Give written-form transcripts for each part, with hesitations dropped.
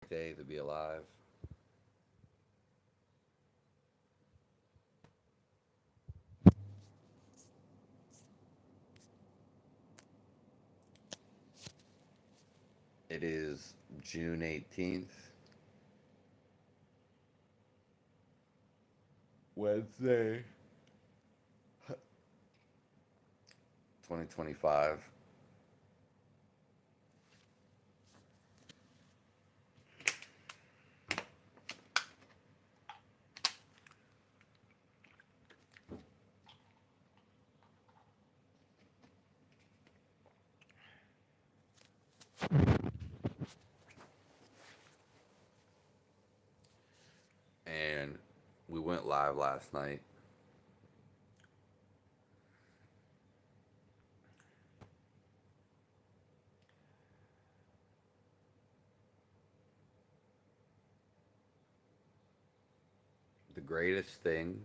day to be alive. It is June 18th, Wednesday, 2025. And we went live last night. The greatest thing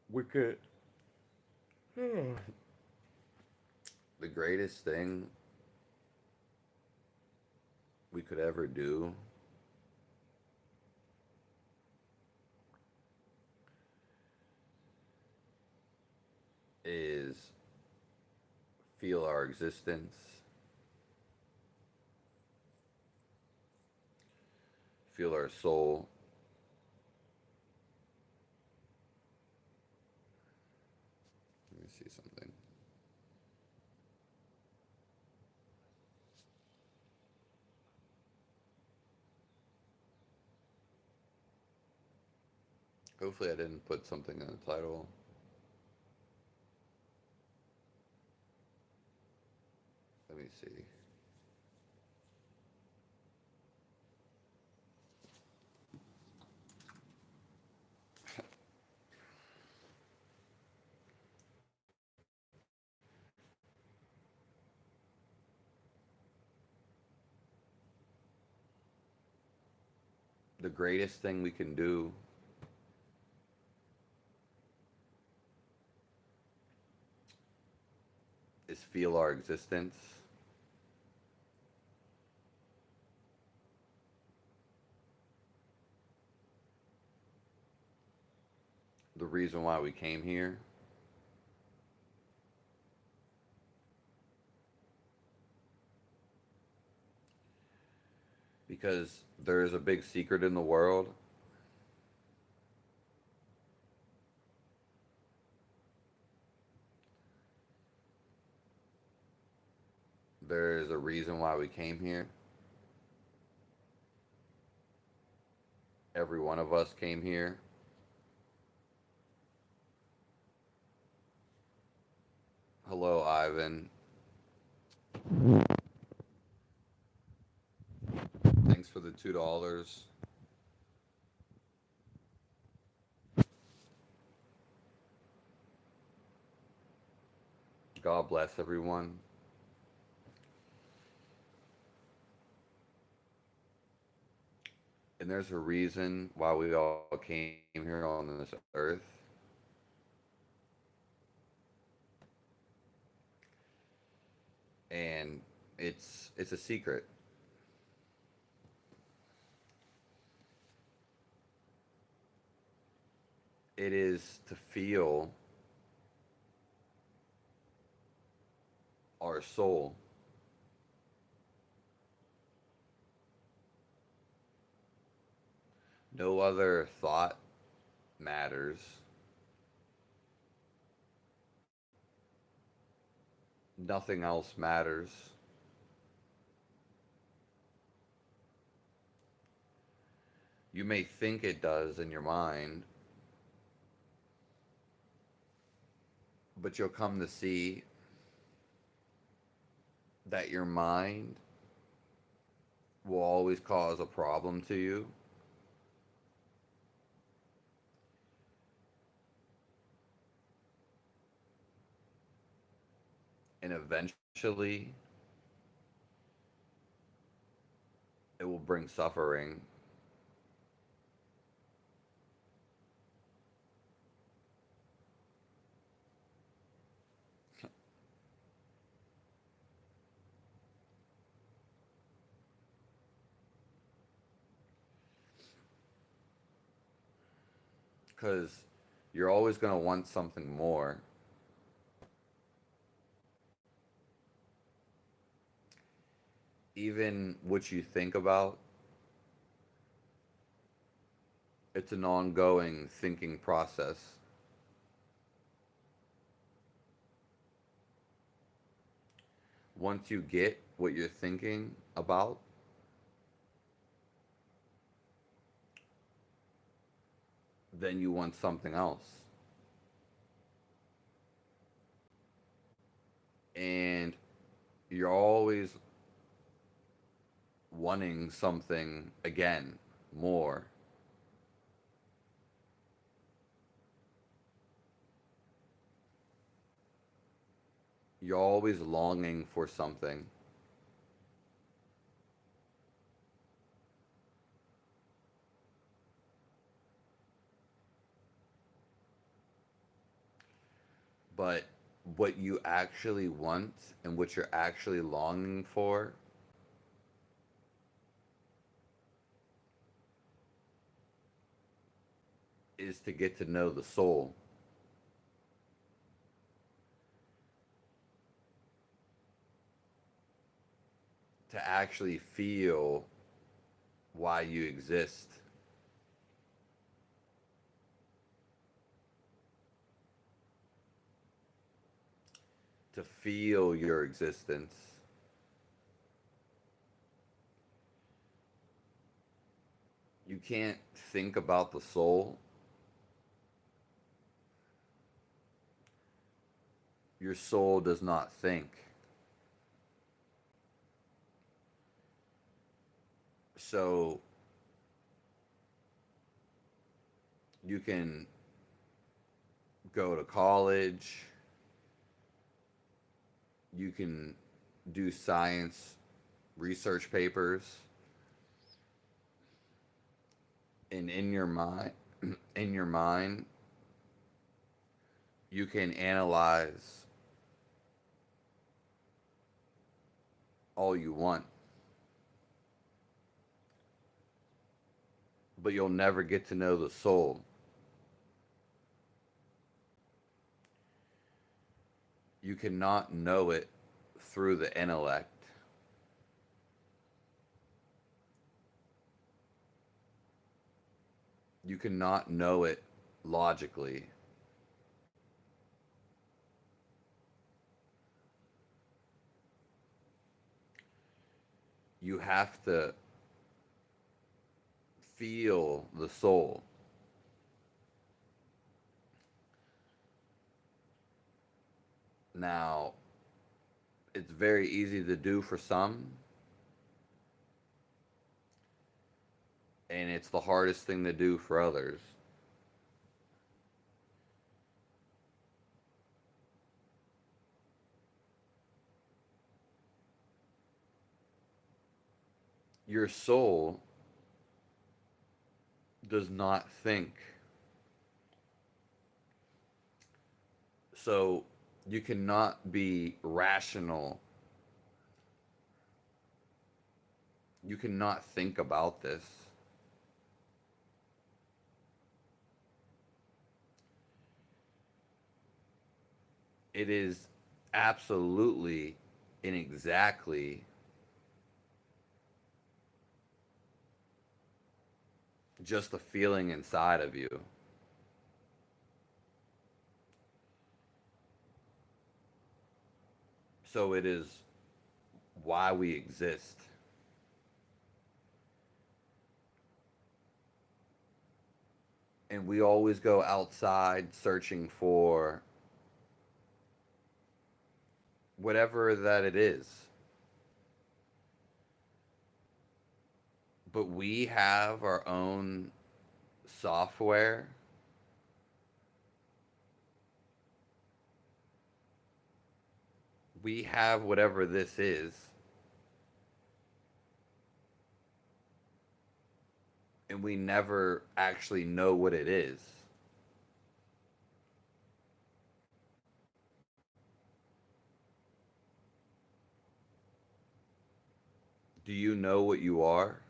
we could. The greatest thing we could ever do is feel our existence, feel our soul. Let me see something. Hopefully, I didn't put something in the title. Let me see. The greatest thing we can do is feel our existence, the reason why we came here, because there is a big secret in the world. There is a reason why we came here. Every one of us came here. Hello, Ivan. Thanks for the $2. God bless everyone. And there's a reason why we all came here on this earth. And it's a secret. It is to feel our soul. No other thought matters. Nothing else matters. You may think it does in your mind, but you'll come to see that your mind will always cause a problem to you. And eventually, it will bring suffering. because you're always going to want something more. Even what you think about, it's an ongoing thinking process. Once you get what you're thinking about, then you want something else. And you're always wanting something again, more. You're always longing for something. But what you actually want and what you're actually longing for is to get to know the soul. To actually feel why you exist. To feel your existence. You can't think about the soul. Your soul does not think. So you can go to college, you can do science research papers, and in your mind, you can analyze all you want, but you'll never get to know the soul. You cannot know it through the intellect. You cannot know it logically. You have to feel the soul. Now, it's very easy to do for some, and it's the hardest thing to do for others. Your soul does not think. So you cannot be rational. You cannot think about this. It is absolutely and exactly just a feeling inside of you. So it is why we exist. And we always go outside searching for whatever that it is. But we have our own software. We have whatever this is, and we never actually know what it is. Do you know what you are?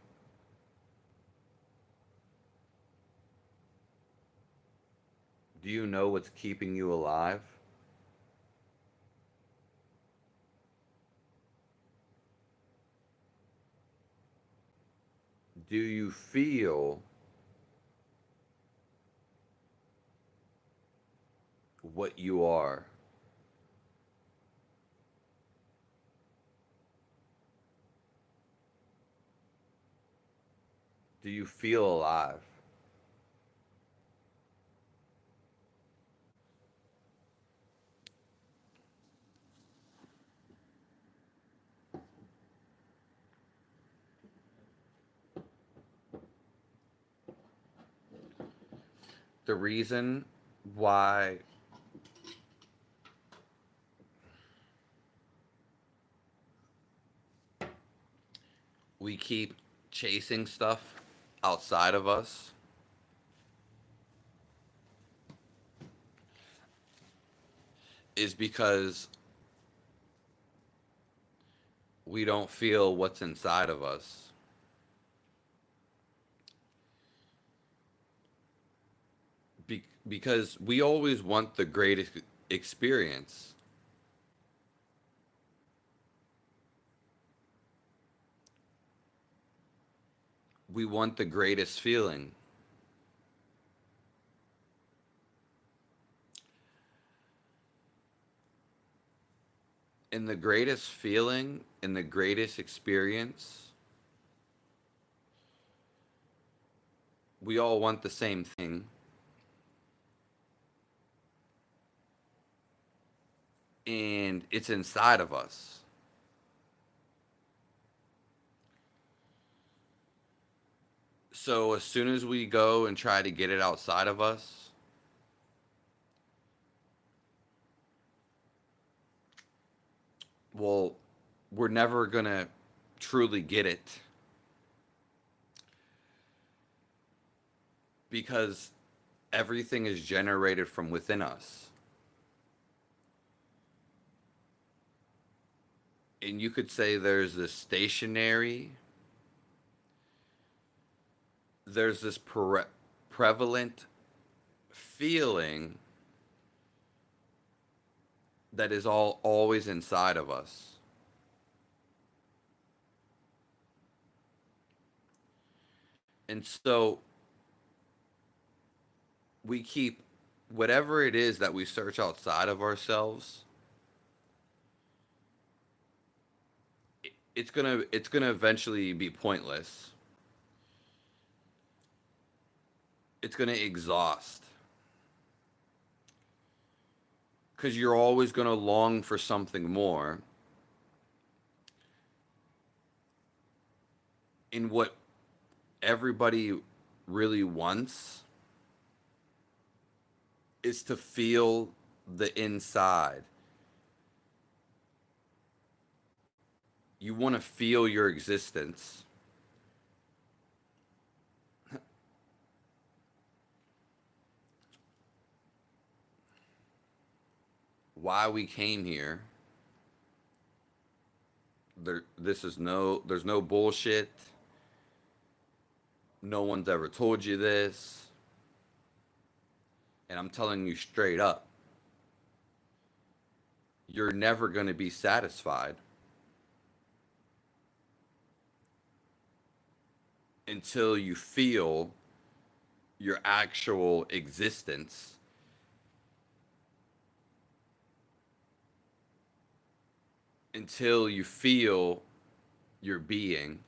Do you know what's keeping you alive? Do you feel what you are? Do you feel alive? The reason why we keep chasing stuff outside of us is because we don't feel what's inside of us. Because we always want the greatest experience. We want the greatest feeling. And the greatest feeling and the greatest experience, we all want the same thing. And it's inside of us. So as soon as we go and try to get it outside of us, well, we're never going to truly get it because everything is generated from within us. And you could say there's this prevalent feeling that is all always inside of us. And so we keep whatever it is that we search outside of ourselves, it's gonna eventually be pointless. It's gonna exhaust because you're always gonna long for something more. And what everybody really wants is to feel the inside. You want to feel your existence. Why we came here. There's no bullshit. No one's ever told you this. And I'm telling you straight up, you're never going to be satisfied until you feel your actual existence, until you feel your being.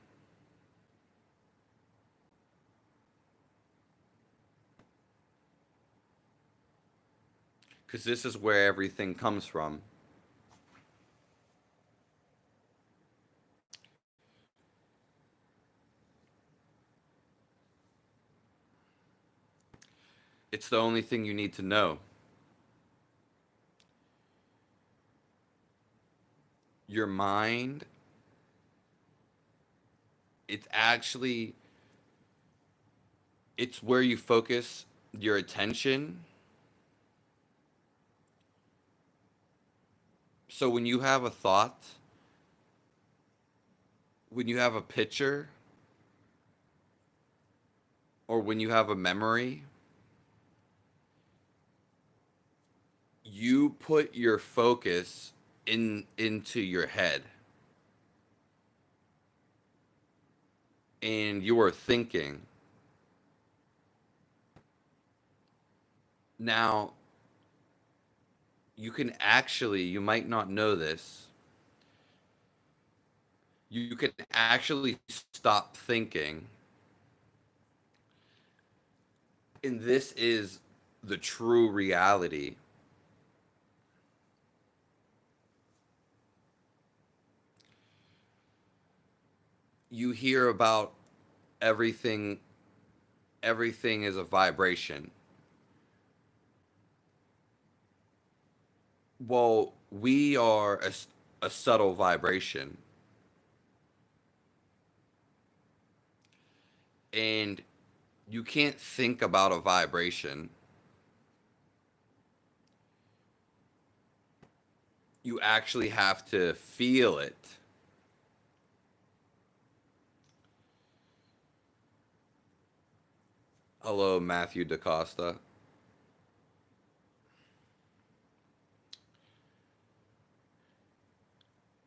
Because this is where everything comes from. It's the only thing you need to know. Your mind, it's actually, it's where you focus your attention. So when you have a thought, when you have a picture, or when you have a memory, you put your focus into your head, and you are thinking. Now, you might not know this, you can actually stop thinking. And this is the true reality. You hear about everything, everything is a vibration. Well, we are a subtle vibration. And you can't think about a vibration. You actually have to feel it. Hello, Matthew DaCosta.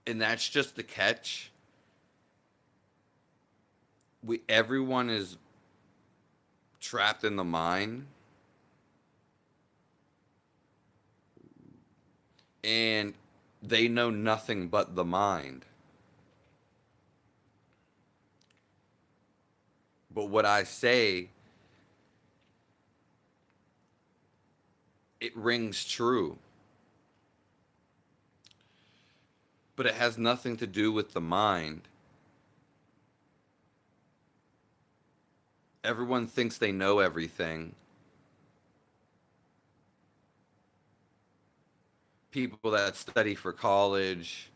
And that's just the catch. Everyone is trapped in the mind, and they know nothing but the mind. But what I say, it rings true. But it has nothing to do with the mind. Everyone thinks they know everything. People that study for college,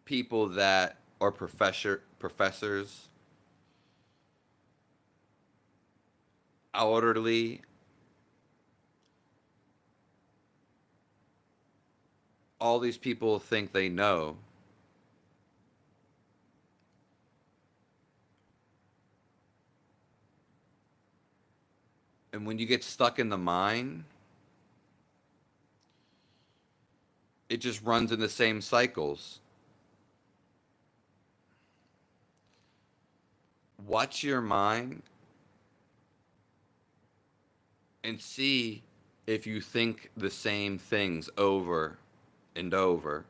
people that are professors, elderly, all these people think they know. And when you get stuck in the mind, it just runs in the same cycles. Watch your mind and see if you think the same things over and over.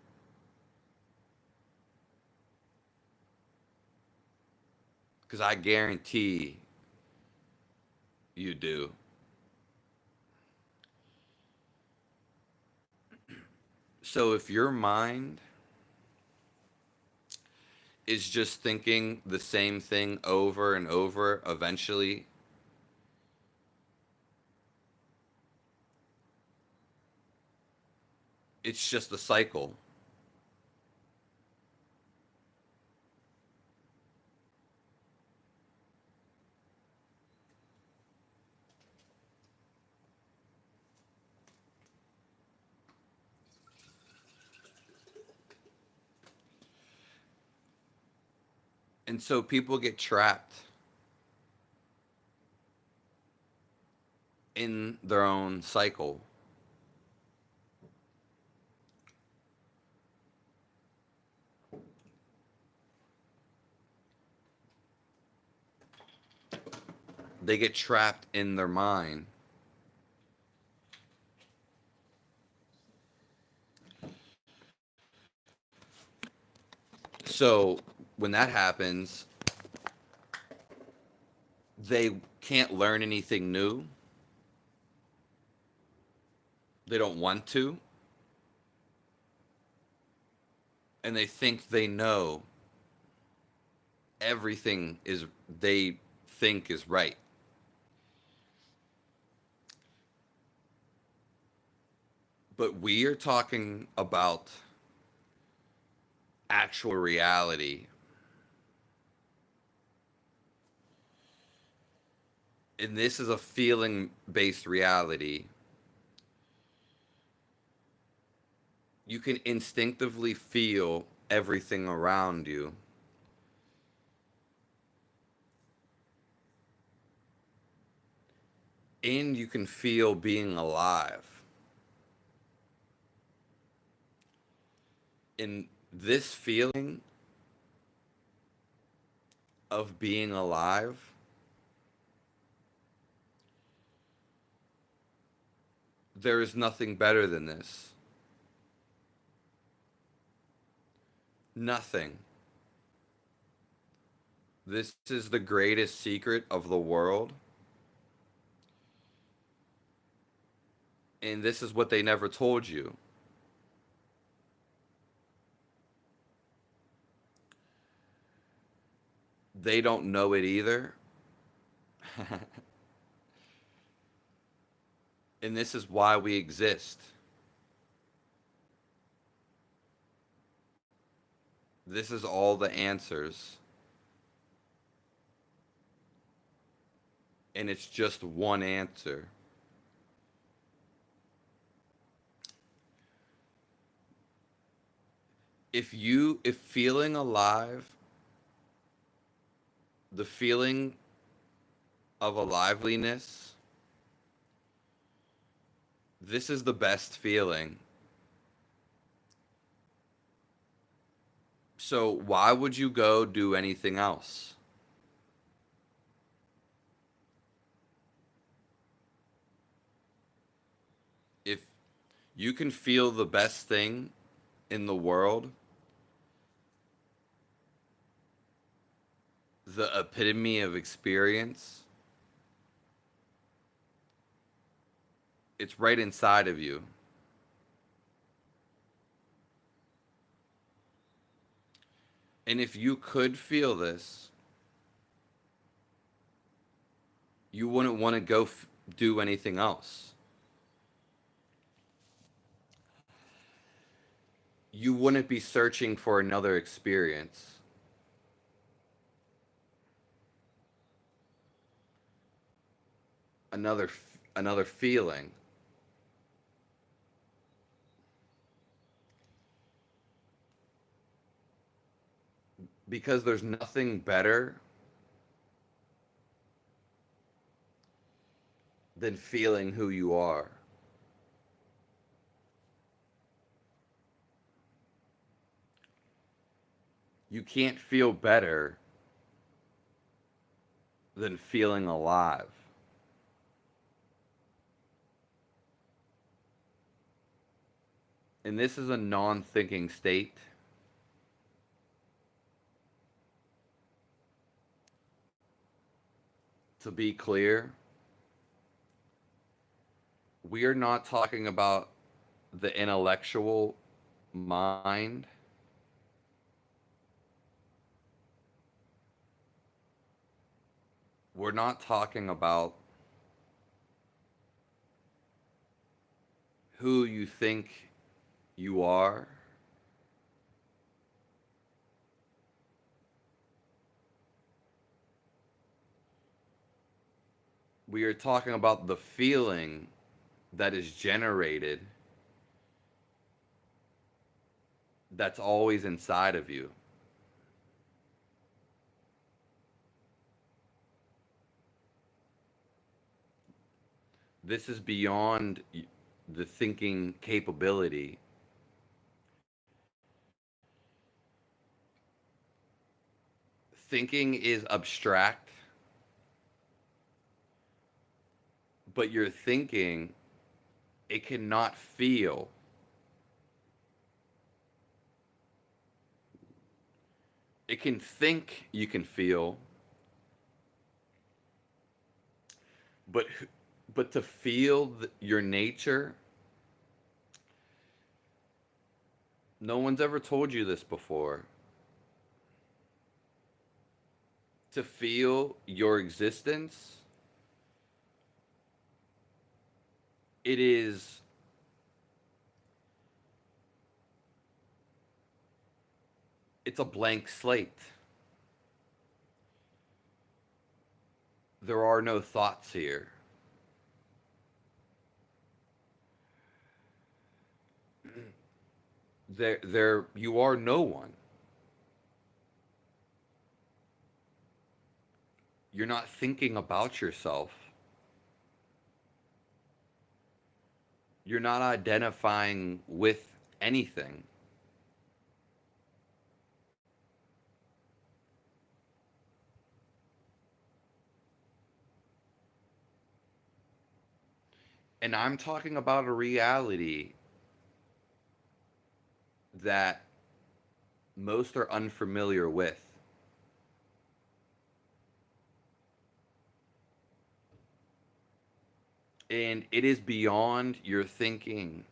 Because I guarantee you do. So if your mind is just thinking the same thing over and over, eventually it's just a cycle. And so people get trapped in their own cycle. They get trapped in their mind. So when that happens, they can't learn anything new. They don't want to. And they think they know everything is they think is right. But we are talking about actual reality. And this is a feeling based reality. You can instinctively feel everything around you. and you can feel being alive. And this feeling of being alive, there is nothing better than this. Nothing. This is the greatest secret of the world. And this is what they never told you. They don't know it either. And this is why we exist. This is all the answers. And it's just one answer. If feeling alive, the feeling of aliveliness, this is the best feeling. So why would you go do anything else? If you can feel the best thing in the world, the epitome of experience, it's right inside of you. And if you could feel this, you wouldn't want to go do anything else. You wouldn't be searching for another experience. Another feeling. Because there's nothing better than feeling who you are. You can't feel better than feeling alive. And this is a non-thinking state. To be clear, we are not talking about the intellectual mind. We're not talking about who you think you are. We are talking about the feeling that is generated that's always inside of you. This is beyond the thinking capability. Thinking is abstract, but your thinking, it cannot feel. It can think, you can feel, but to feel your nature, no one's ever told you this before. To feel your existence, it is it's a blank slate. There are no thoughts here. There you are no one. You're not thinking about yourself. You're not identifying with anything. And I'm talking about a reality that most are unfamiliar with. And it is beyond your thinking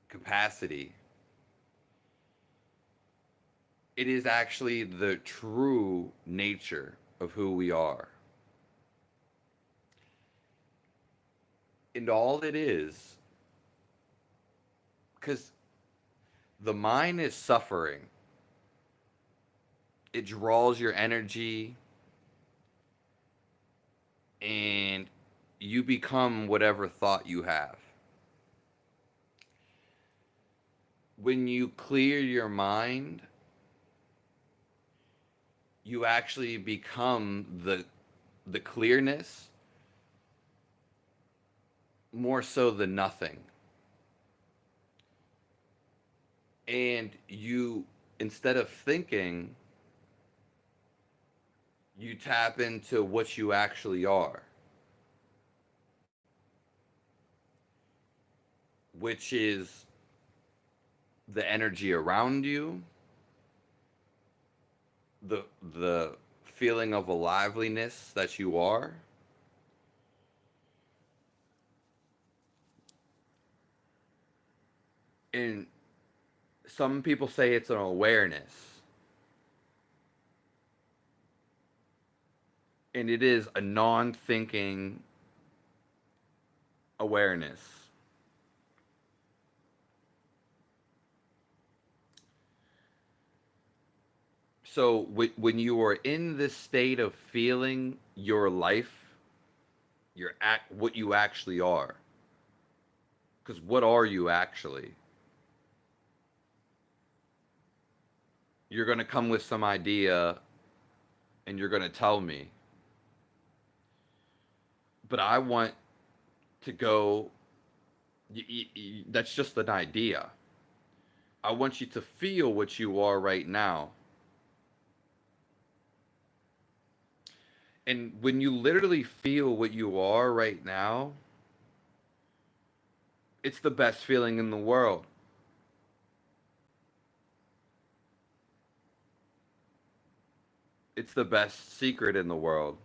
capacity. It is actually the true nature of who we are. And all it is, because the mind is suffering, it draws your energy and you become whatever thought you have. When you clear your mind, you actually become the clearness more so than nothing. And you, instead of thinking, you tap into what you actually are, which is the energy around you, the the feeling of aliveness that you are. And some people say it's an awareness, and it is a non-thinking awareness. So when you are in this state of feeling your life, your act, what you actually are, because what are you actually? You're going to come with some idea and you're going to tell me, but I want to go, that's just an idea. I want you to feel what you are right now. And when you literally feel what you are right now, it's the best feeling in the world. It's the best secret in the world.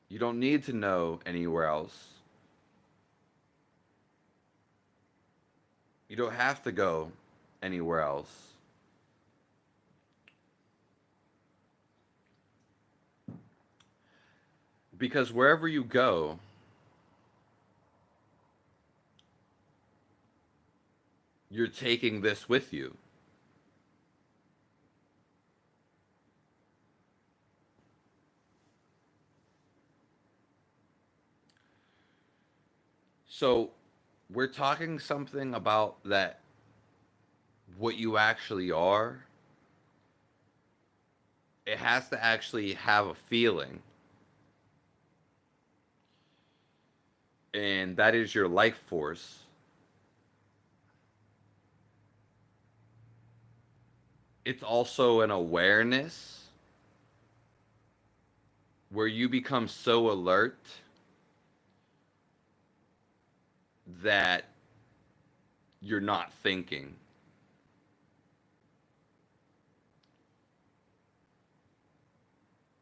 You don't need to know anywhere else. You don't have to go anywhere else. Because wherever you go, you're taking this with you. So we're talking something about that, what you actually are. It has to actually have a feeling, and that is your life force. It's also an awareness where you become so alert that you're not thinking.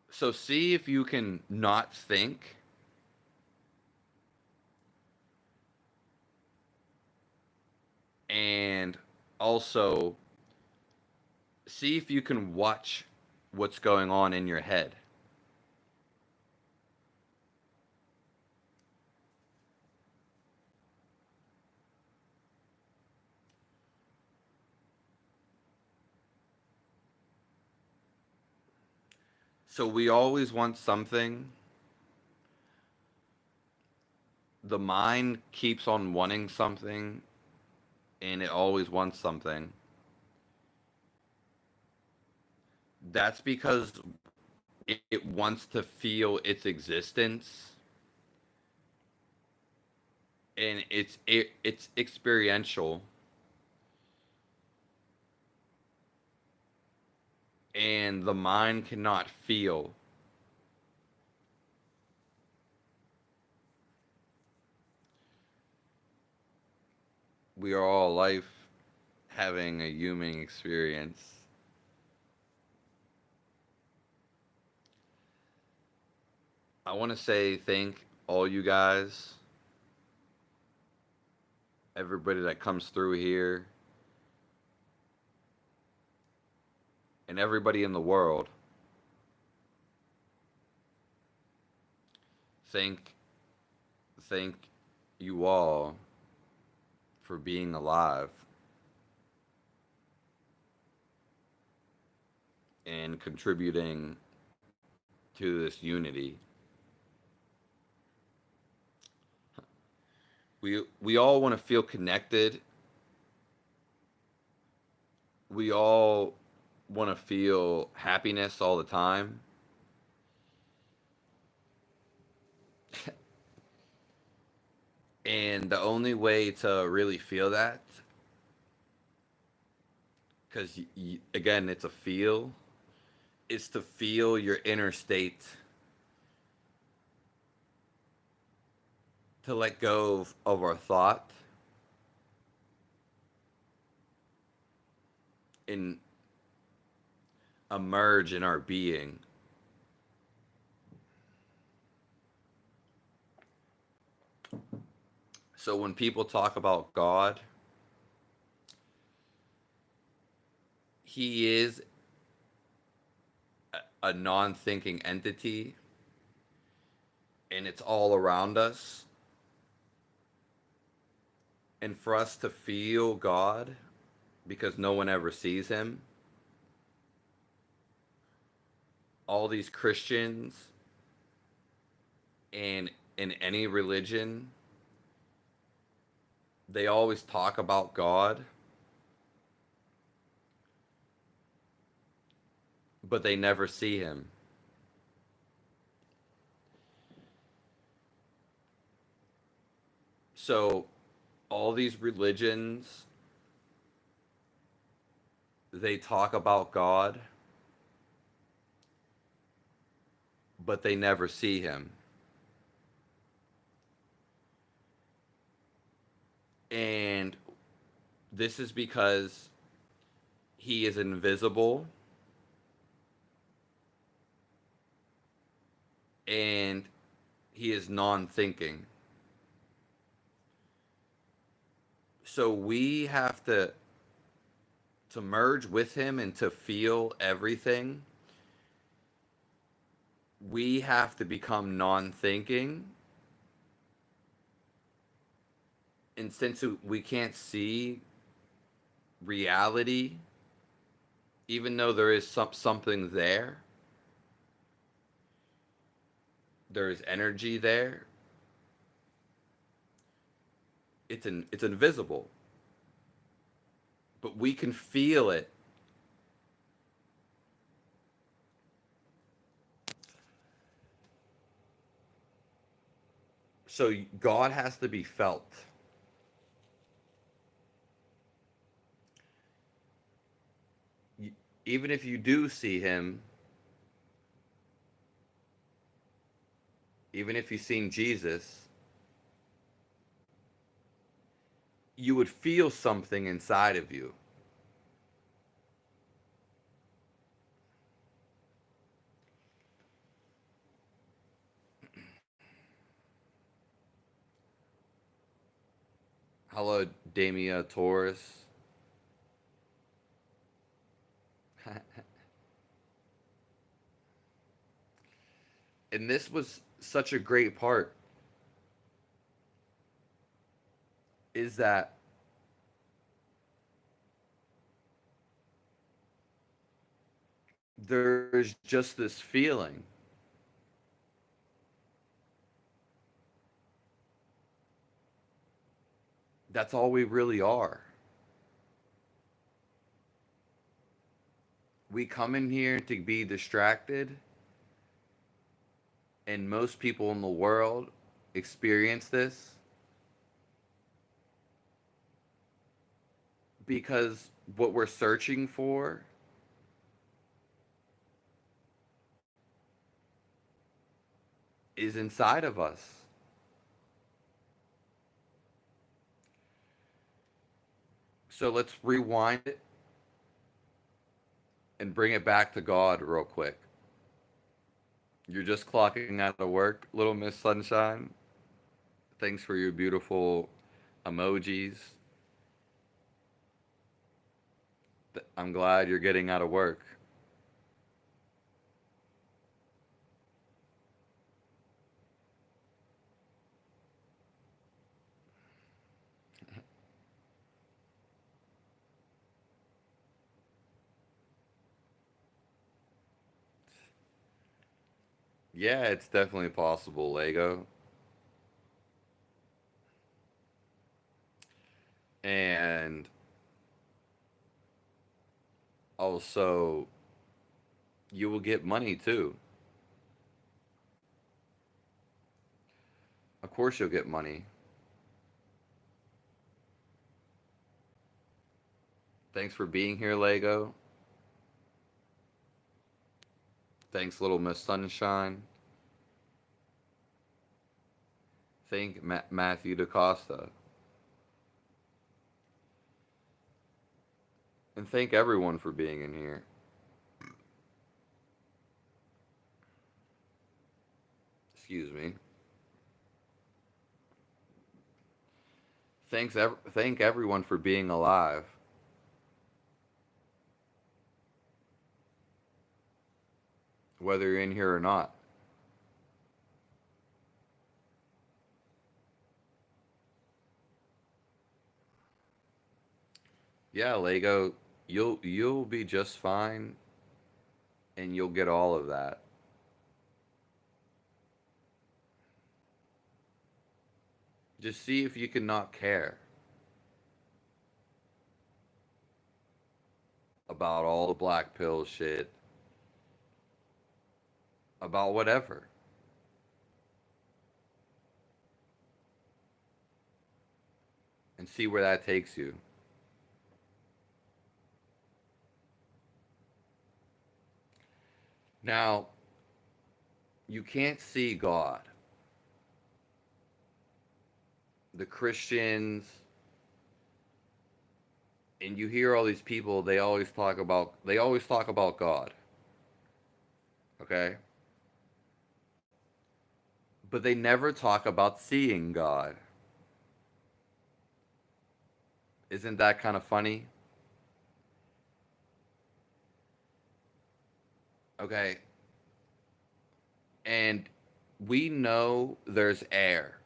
So see if you can not think and also see if you can watch what's going on in your head. So we always want something. The mind keeps on wanting something and it always wants something. That's because it wants to feel its existence, and it's experiential, and the mind cannot feel. We are all life having a human experience. I want to say thank all you guys, everybody that comes through here, and everybody in the world. Thank thank you all for being alive and contributing to this unity. We all want to feel connected. We all want to feel happiness all the time. And the only way to really feel that, because again, it's a feel, is to feel your inner state, to let go of our thought and emerge in our being. So when people talk about God, he is a non thinking entity, and it's all around us. And for us to feel God, because no one ever sees him, all these Christians and in any religion, they always talk about God, but they never see him. So all these religions, they talk about God, but they never see him. And this is because he is invisible and he is non thinking. So we have to merge with him and to feel everything. We have to become non thinking. And since we can't see reality, even though there is something there, there is energy there, it's invisible, but we can feel it. So God has to be felt. Even if you do see him, even if you've seen Jesus, you would feel something inside of you. Hello, Damia Torres. And this was such a great part, is that there's just this feeling. That's all we really are. We come in here to be distracted, and most people in the world experience this because what we're searching for is inside of us. So let's rewind it and bring it back to God real quick. You're just clocking out of work, little Miss Sunshine. Thanks for your beautiful emojis. I'm glad you're getting out of work. Yeah, it's definitely possible, Lego. And also, you will get money too. Of course, you'll get money. Thanks for being here, Lego. Thanks, little Miss Sunshine. Thank Matthew DaCosta. And thank everyone for being in here. Excuse me. Thank everyone for being alive, whether you're in here or not. Yeah, Lego, you'll be just fine, and you'll get all of that. Just see if you can not care about all the black pill shit, about whatever, and see where that takes you. Now, you can't see God. The Christians, and you hear all these people, they always talk about God, okay? But they never talk about seeing God. Isn't that kind of funny? Okay. And we know there's air.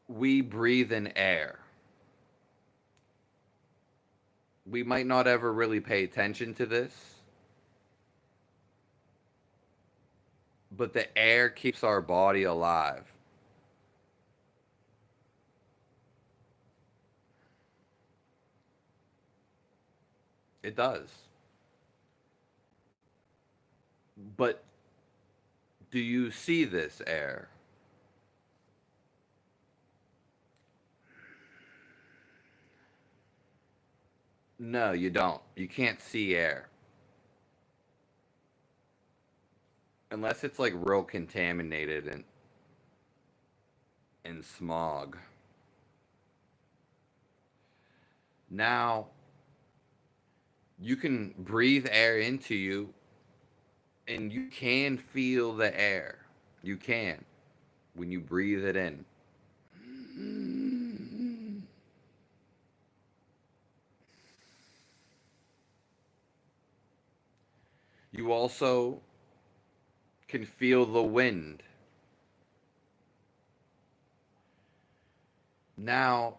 We breathe in air. We might not ever really pay attention to this, but the air keeps our body alive. It does. But do you see this air? No, you don't. You can't see air unless it's like real contaminated and smog. Now, you can breathe air into you and you can feel the air. You can when you breathe it in. You also can feel the wind. Now,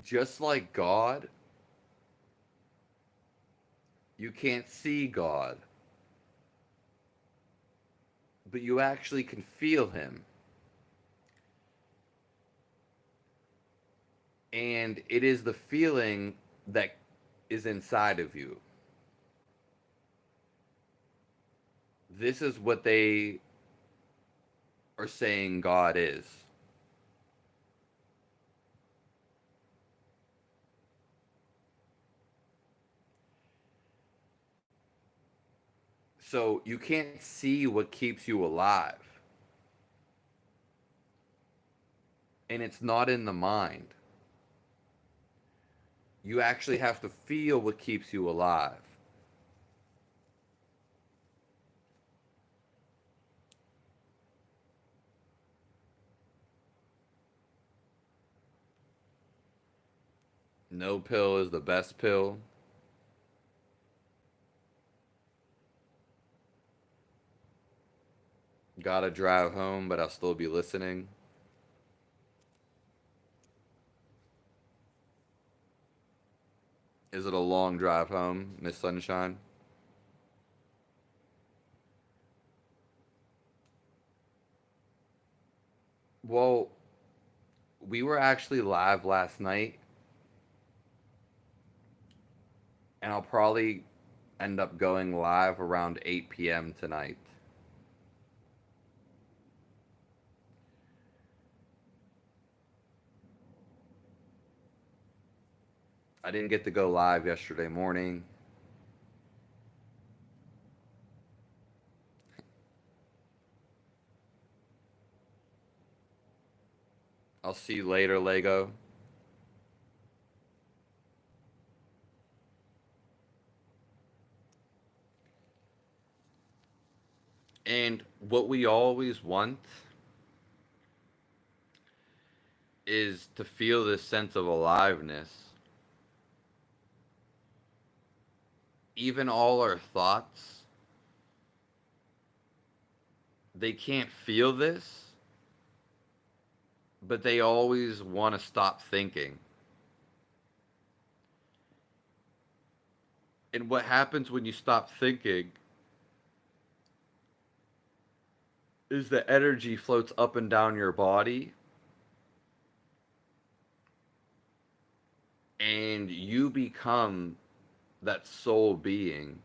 just like God, you can't see God, but you actually can feel Him. And it is the feeling that is inside of you. This is what they are saying God is. So you can't see what keeps you alive. And it's not in the mind. You actually have to feel what keeps you alive. No pill is the best pill. Gotta drive home, but I'll still be listening. Is it a long drive home, Miss Sunshine? Well, we were actually live last night, and I'll probably end up going live around 8 p.m. tonight. I didn't get to go live yesterday morning. I'll see you later, Lego. And what we always want is to feel this sense of aliveness. Even all our thoughts, they can't feel this, but they always want to stop thinking. And what happens when you stop thinking is the energy floats up and down your body, and you become that soul being.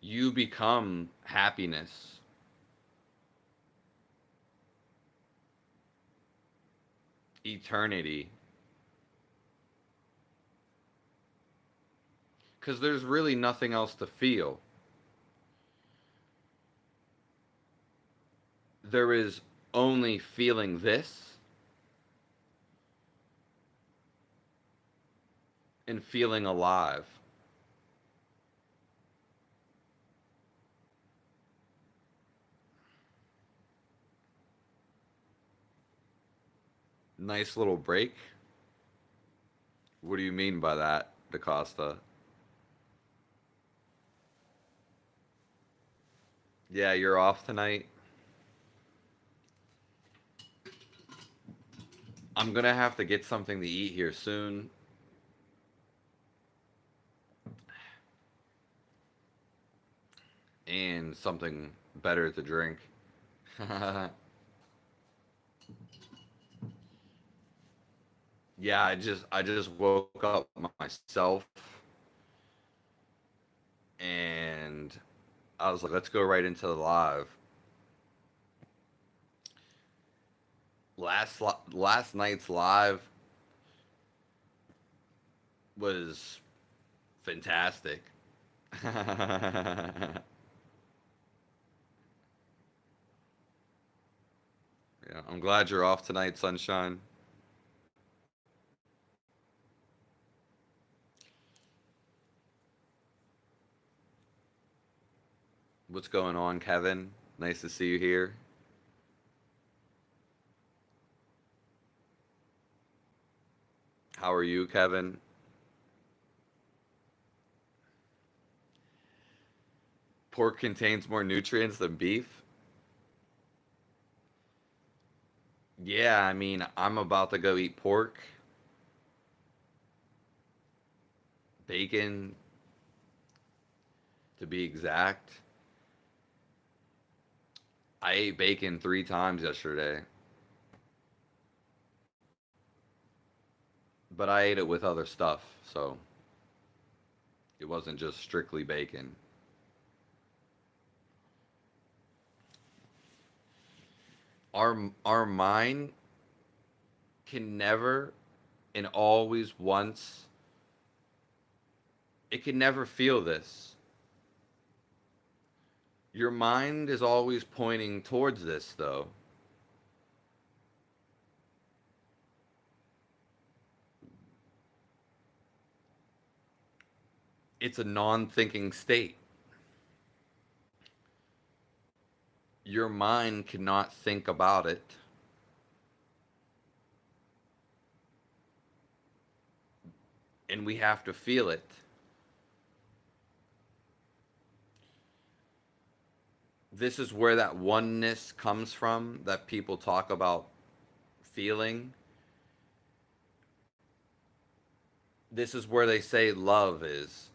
You become happiness, eternity. Because there's really nothing else to feel. There is only feeling this and feeling alive. Nice little break. What do you mean by that, DaCosta? Yeah, you're off tonight. I'm gonna have to get something to eat here soon. And something better to drink. Yeah, I just woke up myself, and I was like, let's go right into the live. Last night's live was fantastic. Yeah, I'm glad you're off tonight, Sunshine. What's going on, Kevin? Nice to see you here. How are you, Kevin? Pork contains more nutrients than beef? Yeah, I mean, I'm about to go eat pork, bacon, to be exact. I ate bacon 3 times yesterday. but I ate it with other stuff, so it wasn't just strictly bacon. Our mind can never and always wants, it can never feel this. Your mind is always pointing towards this, though. It's a non thinking state. Your mind cannot think about it, and we have to feel it. This is where that oneness comes from that people talk about feeling. This is where they say love is,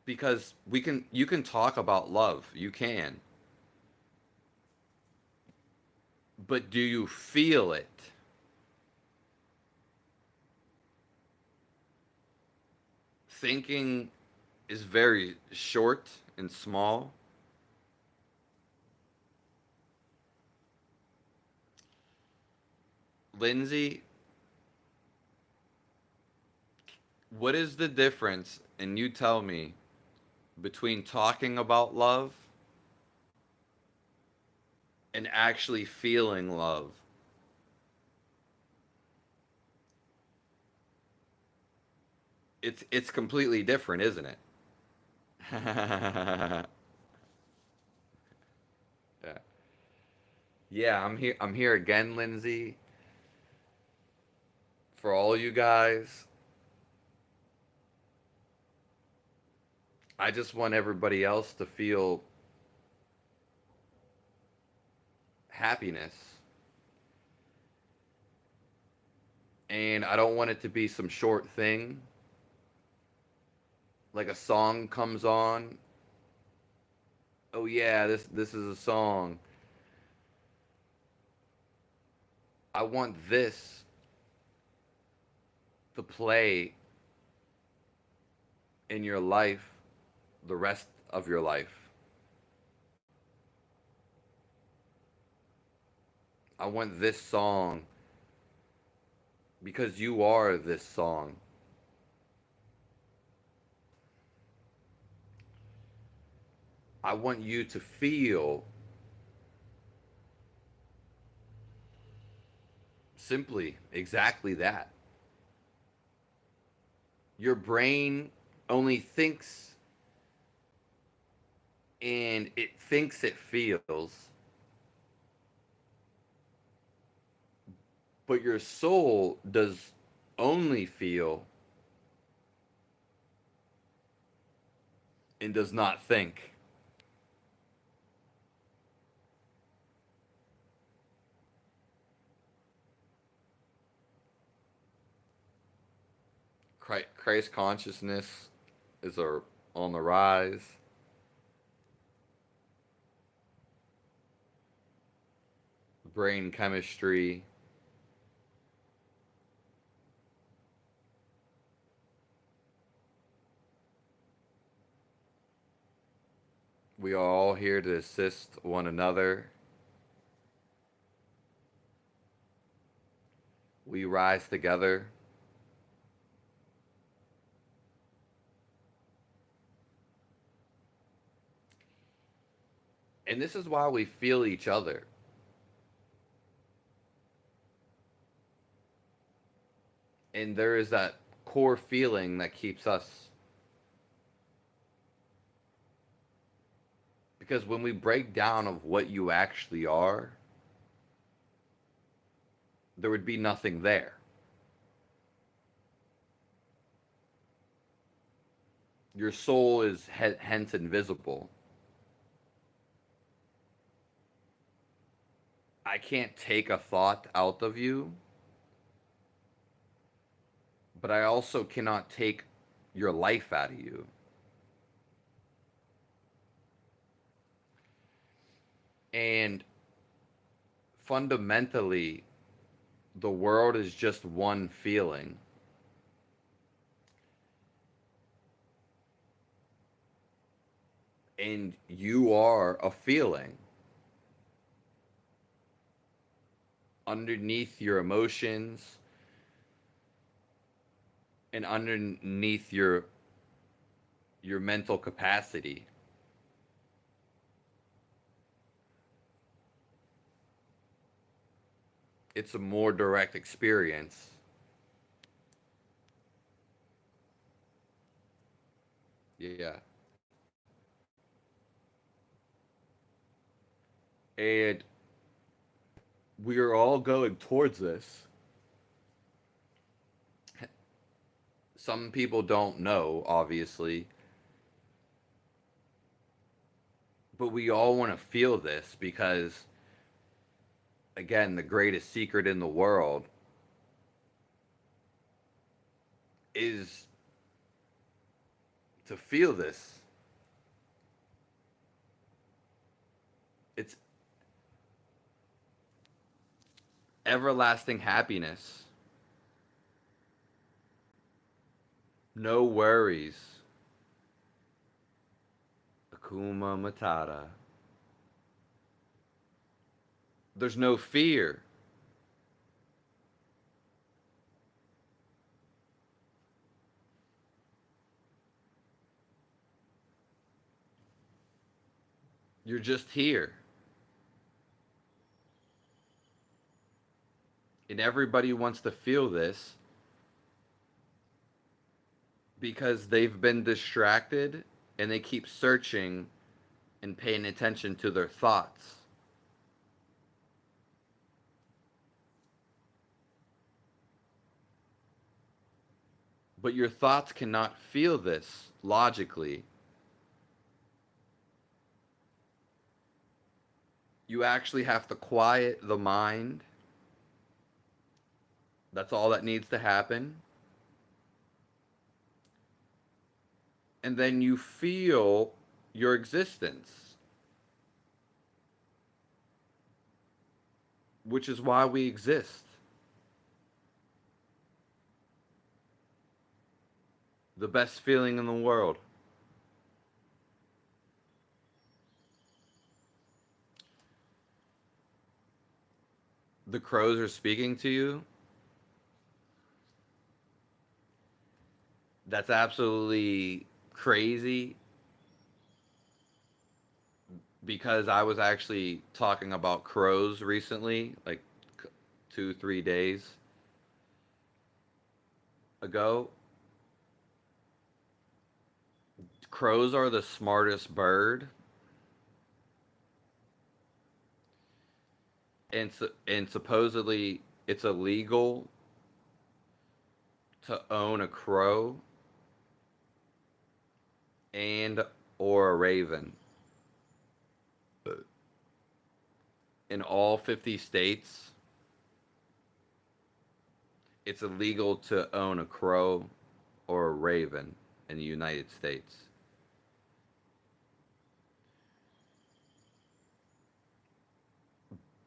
because you can talk about love, you can, but do you feel it? Thinking is very short and small. Lindsay, what is the difference, and you tell me, between talking about love and actually feeling love? It's completely different, isn't it? Yeah. Yeah, I'm here again, Lindsay, for all you guys. I just want everybody else to feel happiness. And I don't want it to be some short thing, like a song comes on. Oh yeah, this is a song. I want this to play in your life the rest of your life. I want this song because you are this song. I want you to feel simply exactly that. Your brain only thinks, and it thinks it feels, but your soul does only feel and does not think. Christ consciousness is on the rise. Brain chemistry. We are all here to assist one another. We rise together. And this is why we feel each other. And there is that core feeling that keeps us. Because when we break down of what you actually are, there would be nothing there. Your soul is hence invisible. I can't take a thought out of you, but I also cannot take your life out of you. And fundamentally, The world is just one feeling, and you are a feeling underneath your emotions and underneath your mental capacity. It's a more direct experience. Yeah. And we are all going towards this. Some people don't know, obviously, but we all want to feel this because, again, the greatest secret in the world is to feel this. It's everlasting happiness, no worries, Akuma Matata. There's no fear. You're just here. And everybody wants to feel this because they've been distracted and they keep searching and paying attention to their thoughts. But your thoughts cannot feel this logically. You actually have to quiet the mind. That's all that needs to happen. And then you feel your existence, which is why we exist. The best feeling in the world. The crows are speaking to you. That's absolutely crazy because I was actually talking about crows recently, like 2, 3 days ago. Crows are the smartest bird, and supposedly it's illegal to own a crow and or a raven in all 50 states. It's illegal to own a crow or a raven in the United States.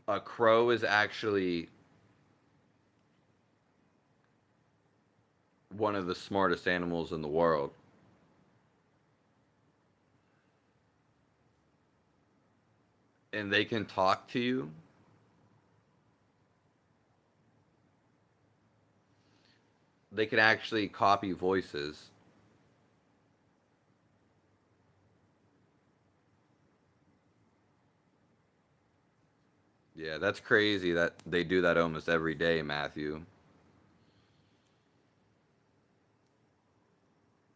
A crow is actually one of the smartest animals in the world. And they can talk to you. They can actually copy voices. Yeah, that's crazy that they do that almost every day, Matthew.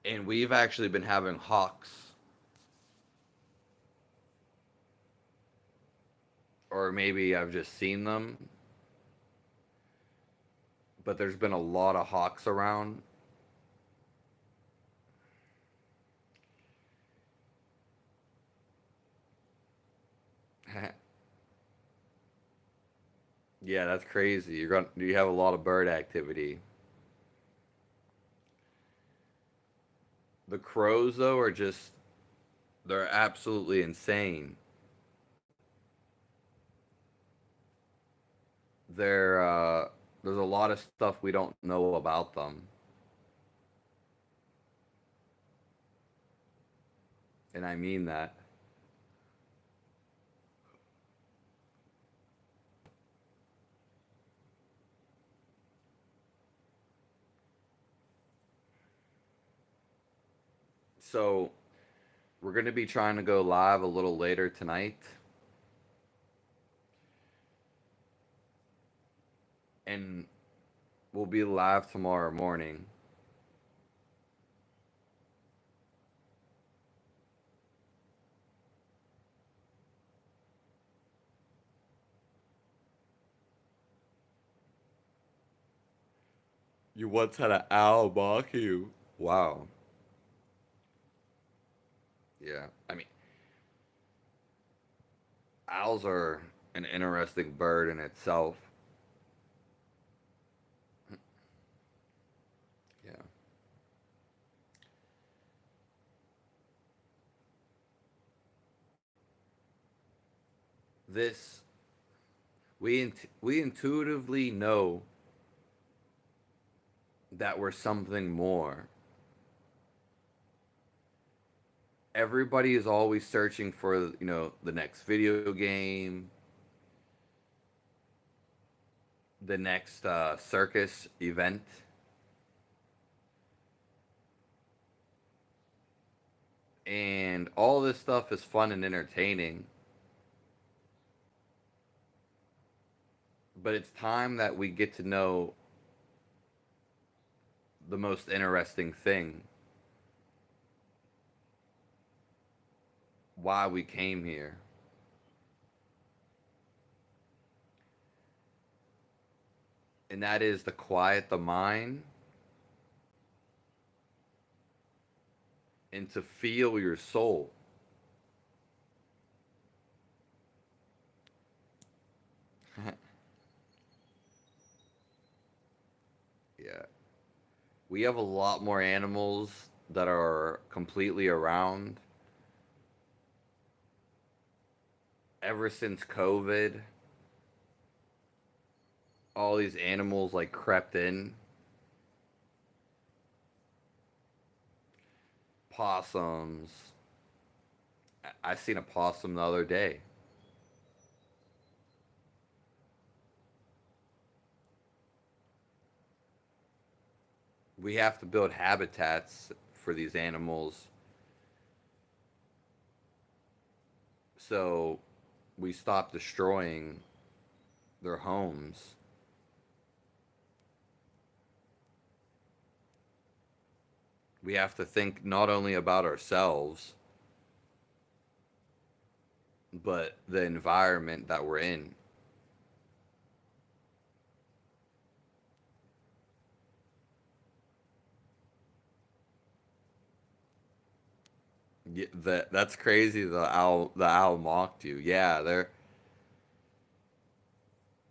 And we've actually been having hawks, or maybe I've just seen them, but there's been a lot of hawks around. Yeah, that's crazy. You have a lot of bird activity. The crows though are just they're absolutely insane. They're There's a lot of stuff we don't know about them. And I mean that. So, we're going to be trying to go live a little later tonight. And we'll be live tomorrow morning. You once had an owl mock you. Wow. Yeah. I mean, owls are an interesting bird in itself. Yeah. This we intuitively know that we're something more. Everybody is always searching for, the next video game, the next circus event, and all this stuff is fun and entertaining. But it's time that we get to know the most interesting thing, why we came here. And that is to quiet the mind and to feel your soul. Yeah. We have a lot more animals that are completely around. Ever since COVID, all these animals like crept in. Possums. I seen a possum the other day. We have to build habitats for these animals, so we stop destroying their homes. We have to think not only about ourselves, but the environment that we're in. That's crazy. The owl mocked you. Yeah, they're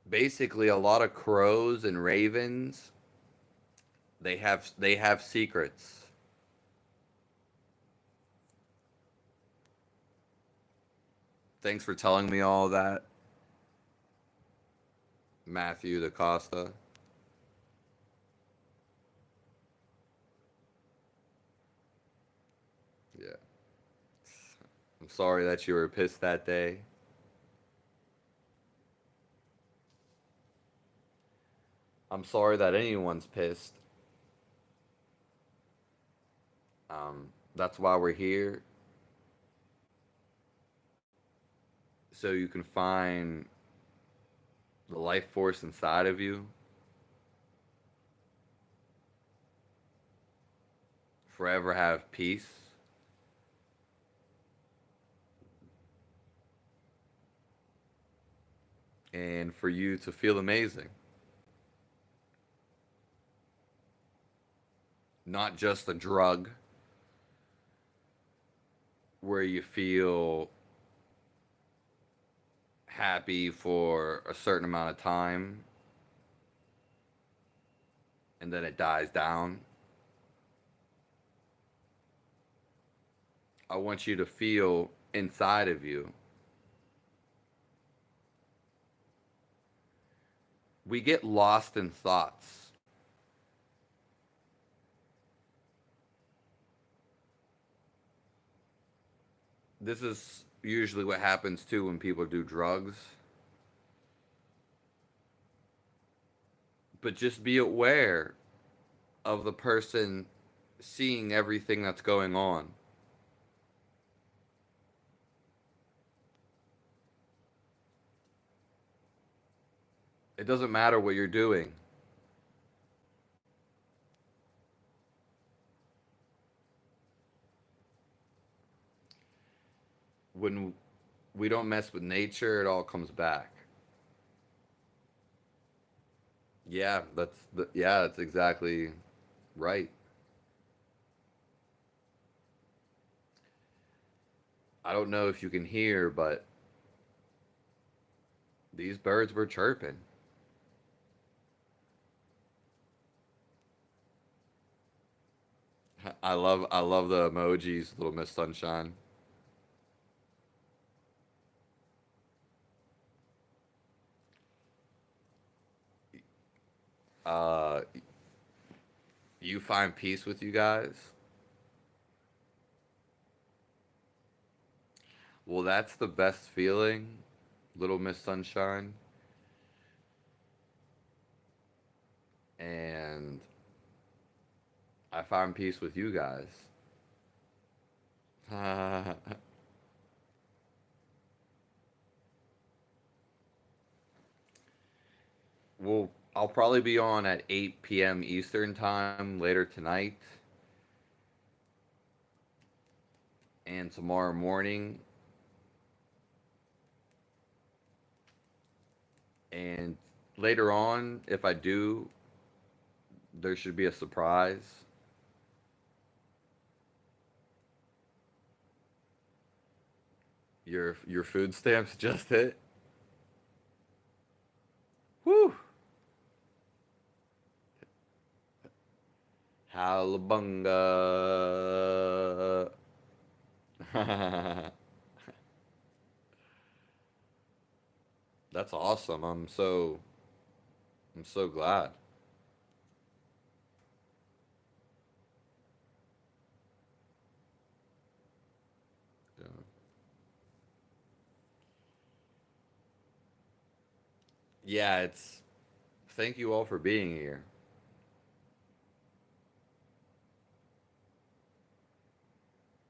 basically a lot of crows and ravens. They have secrets. Thanks for telling me all that, Matthew DaCosta. Yeah. I'm sorry that you were pissed that day. I'm sorry that anyone's pissed. That's why we're here, so you can find the life force inside of you, forever have peace, and for you to feel amazing. Not just a drug where you feel happy for a certain amount of time and then it dies down. I want you to feel inside of you We get lost in thoughts. This is usually what happens too when people do drugs. But just be aware of the person seeing everything that's going on. It doesn't matter what you're doing. When we don't mess with nature, it all comes back. Yeah, that's exactly right. I don't know if you can hear, but these birds were chirping. I love the emojis, Little Miss Sunshine. Uh, you find peace with you guys. Well, that's the best feeling, Little Miss Sunshine. And I find peace with you guys. Well, I'll probably be on at 8 p.m. Eastern time later tonight and tomorrow morning. And later on, if I do, there should be a surprise. Your food stamps just hit. Whew. Halabunga. That's awesome. I'm so glad. Yeah. Yeah, it's thank you all for being here.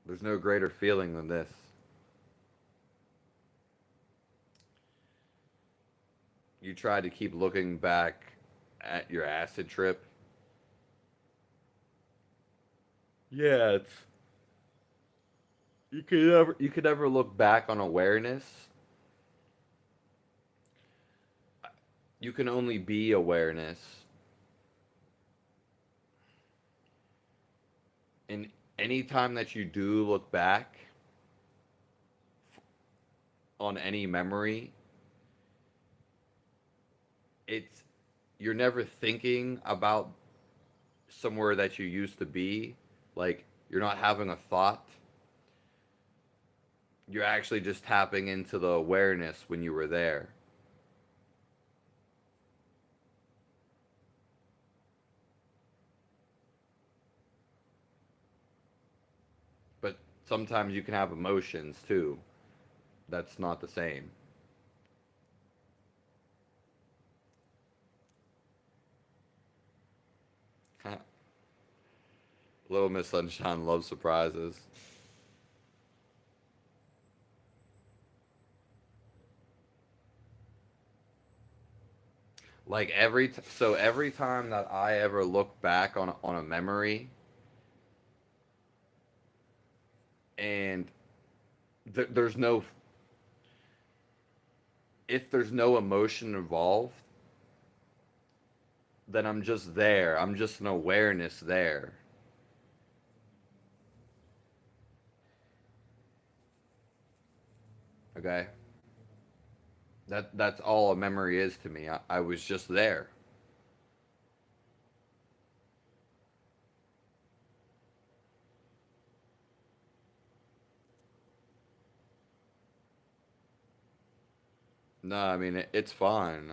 There's no greater feeling than this. You tried to keep looking back at your acid trip. Yeah, it's you could never look back on awareness. You can only be awareness. And any time that you do look back on any memory, it's you're never thinking about somewhere that you used to be. Like you're not having a thought. You're actually just tapping into the awareness when you were there. But sometimes you can have emotions too. That's not the same. Little Miss Sunshine loves surprises. Like every time that I ever look back on a memory and there's no if there's no emotion involved, then I'm just there. I'm just an awareness there. Okay? That's all a memory is to me. I was just there. No, I mean it's fine.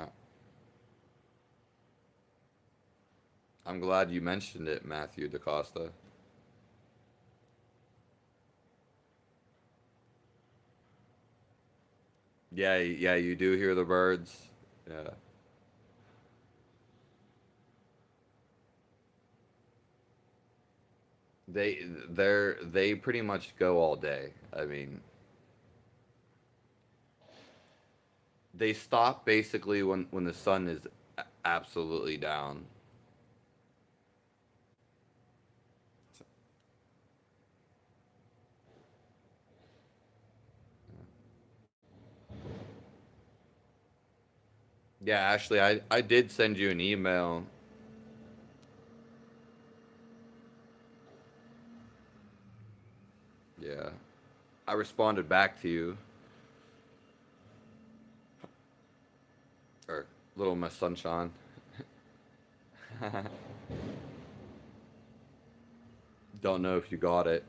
I'm glad you mentioned it, Matthew DaCosta. Yeah, yeah, you do hear the birds. Yeah. They pretty much go all day. I mean, they stop basically when the sun is absolutely down. Yeah, Ashley, I did send you an email. Yeah. I responded back to you, or Little Miss Sunshine. Don't know if you got it.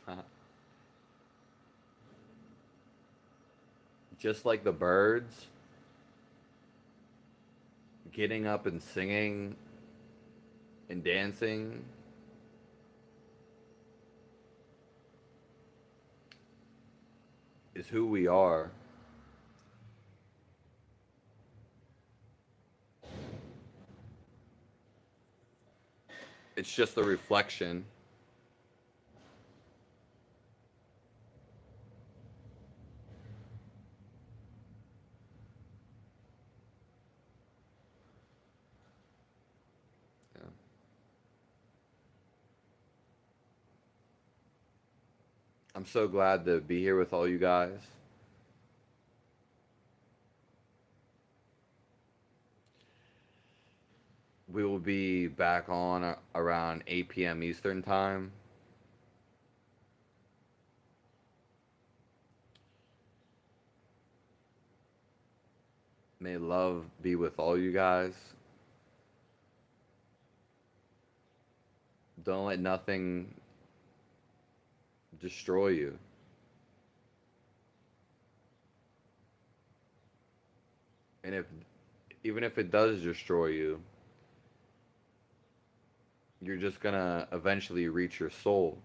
Yeah. Just like the birds, getting up and singing and dancing is who we are. It's just a reflection. Yeah. I'm so glad to be here with all you guys. We will be back on around 8 p.m. Eastern time. May love be with all you guys. Don't let nothing destroy you. And if even if it does destroy you, you're just gonna eventually reach your soul.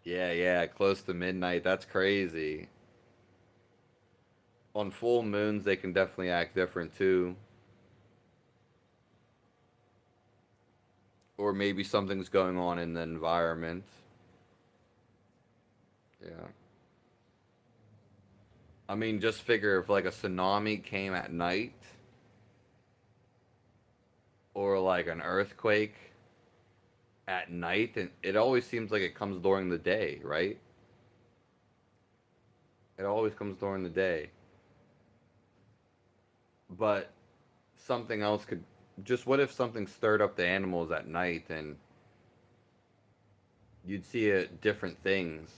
Yeah, yeah, close to midnight. That's crazy. On full moons, they can definitely act different too. Or maybe something's going on in the environment. Yeah. I mean, just figure if like a tsunami came at night or like an earthquake at night, and it always seems like it comes during the day, right? It always comes during the day. But something else could just what if something stirred up the animals at night and you'd see different things.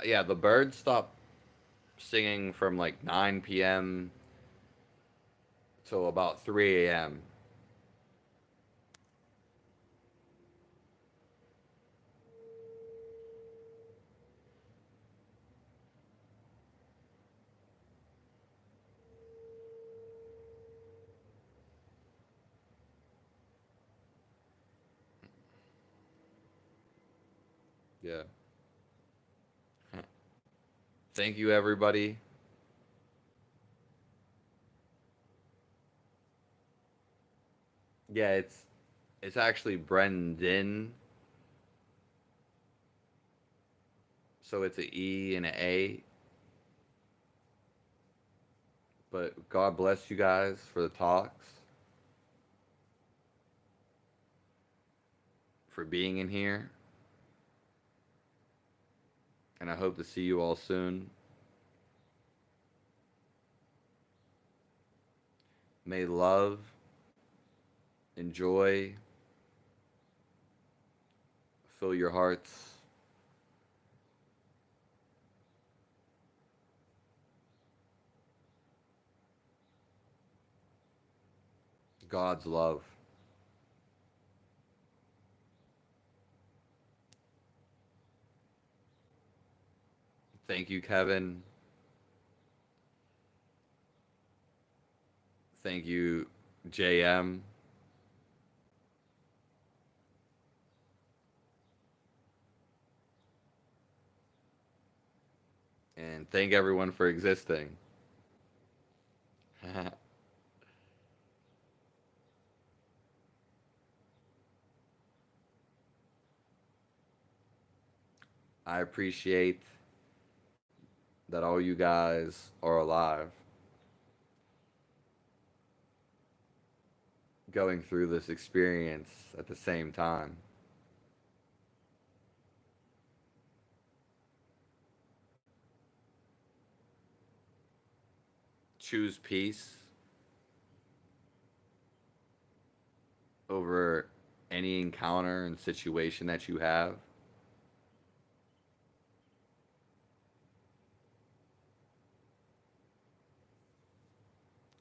Yeah, the birds stop singing from like 9 p.m. till about 3 a.m. Yeah. Thank you, everybody. Yeah, it's actually Brendan, so it's a E and a A. But God bless you guys for the talks, for being in here, and I hope to see you all soon. May love and joy fill your hearts. God's love. Thank you, Kevin. Thank you, JM. And thank everyone for existing. I appreciate that all you guys are alive, going through this experience at the same time. Choose peace over any encounter and situation that you have.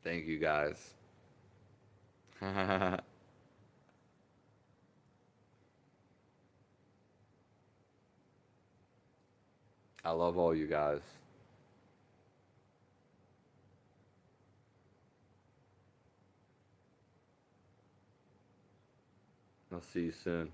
Thank you guys. I love all you guys. I'll see you soon.